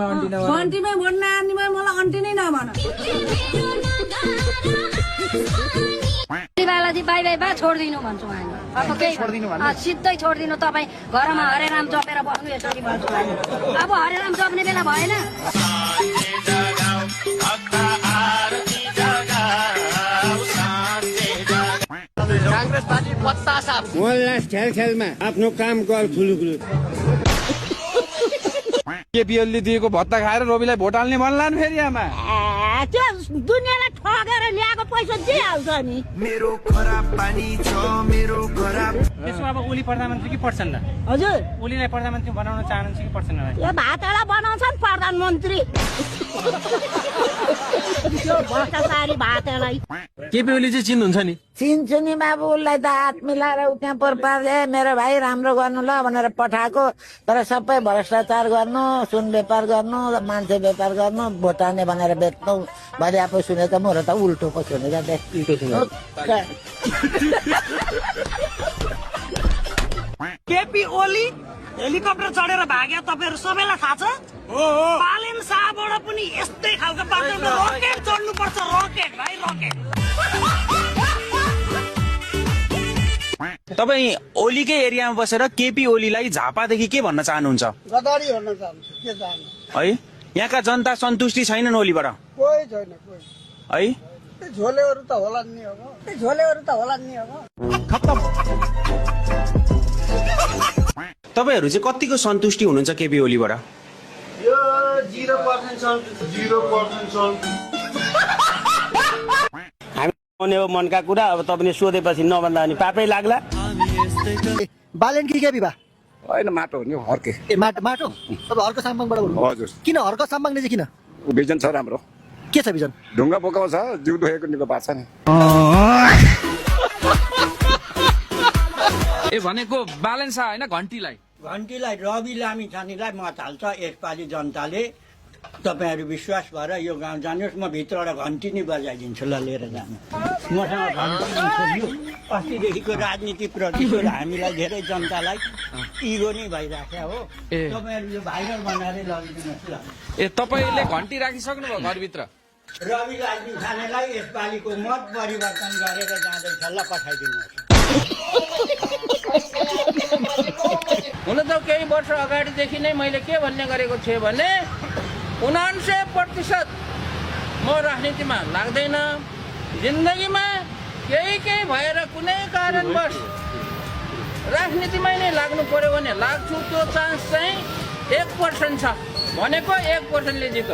घन्टीमै भन्न आनीमै मलाई अन्टी नै नभन बालाजी बाई बाई बा छोडिदिनु भन्छु हामी अब केही सिधै छोडिदिनु तपाईँ घरमा हरे राम जपेर बस्नु यसरी भन्छु हामी अब हरे राम जप्ने बेला भएन कांग्रेस पार्टी पत्ता साफ मोहल्ला खेलमा आफ्नो काम गर खुलुखुलु केपी ओलीले दिएको भत्ता खाएर रविलाई भोट हाल्ने भन्ला नि फेरि आमा त्यो दुनियाँलाई ठगेर ल्याएको पैसा दिइहाल्छ नि मेरो खराब पानी छ मेरो खराब त्यसो अब ओली प्रधानमन्त्री कि प्रचण्ड हजुर ओलीलाई प्रधानमन्त्री बनाउन चाहनुहुन्छ कि प्रचण्डलाई यो भातलाई बनाउँछ नि प्रधानमन्त्री त्यो भ्रष्टाचारी भातलाई केपी ओली चाहिँ चिन्नुहुन्छ नि चिन्छु नि बाबु उसलाई त हात मिलाएर त्यहाँ पर्पाले मेरो भाइ राम्रो गर्नु ल भनेर पठाएको तर सबै भ्रष्टाचार गर्नु सुन व्यापार गर्नु मान्छे व्यापार गर्नु भोटाने भनेर बेच्नु भरे आफू सुने त मेरो त उल्टो पो सुनेको केपी ओली हेलिकप्टर चढेर भाग्यो तपाईहरु सबैलाई थाहा छ पालेन शाहबाट पनि यस्तै खालको बाटोमा रकेट चढ्नु पर्छ रकेट भाइ रकेट तपाईँ ओलीकै एरियामा बसेर केपी ओलीलाई झापादेखि के भन्न चाहनुहुन्छ गदारी भन्न चाहन्छु के चाहनु है यहाँका जनता सन्तुष्टि छैनन् ओलीबाट कोही छैन कोही है झोलेहरु त होला नि अब झोलेहरु त होला नि अब तपाईहरु चाहिँ कतिको सन्तुष्टि हुनुहुन्छ केपी ओलीबाट यो 0% सन्तुष्टि 0% हामी हो मनका कुरा अब तपाईले सोधेपछि नभन्दा नि पापै लाग्ला बालेन कि के बिबा होइन माटो हो नि हर्के ए माटो अब हर्क साम्बाङबाट बोल्नु हजुर किन हर्क साम्बाङले चाहिँ किन भिजन छ राम्रो के छ बिजन ढुङ्गा बोकाउ छ जिउ दुखेको निको पार्छ नि ए भनेको बालेन्सा होइन घन्टीलाई रवि लामी छानीलाई मत हाल्छ यसपालि जनताले तपाईहरु विश्वास भएर यो गाउँ जानुहोस् म भित्रबाट घन्टी नै बजाइदिन्छु ल लिएर जानु मसँग घन्टी अस्तिदेखिको राजनीति प्रति हामीलाई धेरै जनतालाई इगो नै भइराख्यो हो तपाईहरु यो भाइरल बनाएर लगिदिनुहोस् ल ए तपाईँले घन्टी राखिसक्नु भयो घरभित्र रवि लामी छानेलाई यसपालिको मत परिवर्तन गरेर जाँदैछ ल पठाइदिनुहोस् हुन त केही वर्ष अगाडिदेखि नै मैले के भन्ने गरेको थिएँ भने 99% म राजनीतिमा लाग्दैन जिन्दगीमा केही भएर कुनै कारणवश राजनीतिमै नै लाग्नु पर्यो भने लाग्छु त्यो चान्स चाहिँ 1% छ भनेको 1%ले जित्छ